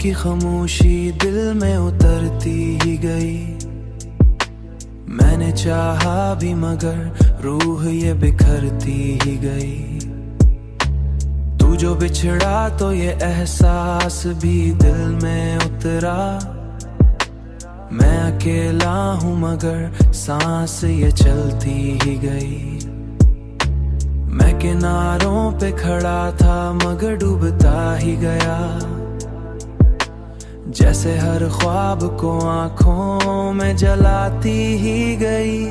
की खामोशी दिल में उतरती ही गई। मैंने चाहा भी मगर रूह ये बिखरती ही गई। तू जो बिछड़ा तो ये एहसास भी दिल में उतरा। मैं अकेला हूँ मगर सांस ये चलती ही गई। मैं किनारों पे खड़ा था मगर डूबता ही गया। जैसे हर ख्वाब को आंखों में जलाती ही गई।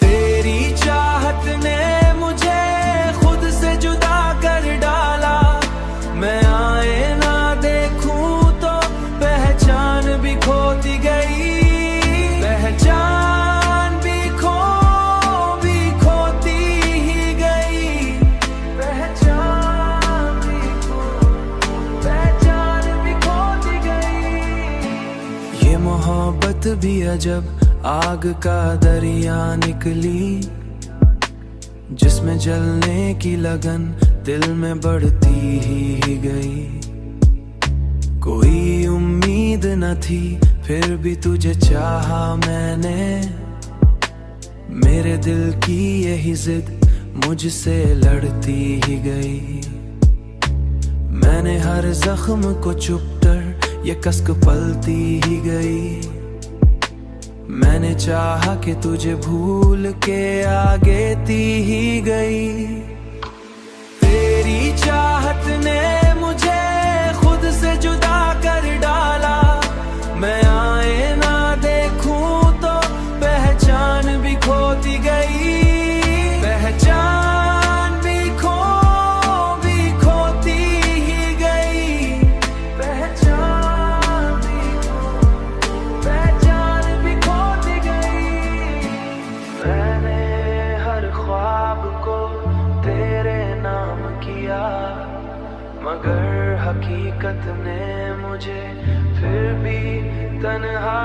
तेरी चाहत ने मुझे खुद से जुदा कर डाला। मैं आए ना देखूं तो पहचान भी खोती गई। पहचान भी खोती ही गई। पहचान भी खोती गई। ये मोहब्बत भी अजब आग का दरिया निकली, जिसमें जलने की लगन दिल में बढ़ती ही गई। कोई उम्मीद न थी फिर भी तुझे चाहा मैंने। मेरे दिल की यही जिद मुझसे लड़ती ही गई। मैंने हर जख्म को चुपकर ये कसक पलती ही गई। मैंने चाहा कि तुझे भूल के आगे ती ही गई। तेरी चाहत ने मुझे खुद से जुदा कर डाला। मैं आए ना देखूं तो पहचान भी खोती गई। पहचान भी खोती ही गई। पहचान भी खोती गई। मैंने हर ख्वाब को तेरे नाम किया, मगर हकीकत ने मुझे फिर भी तन्हा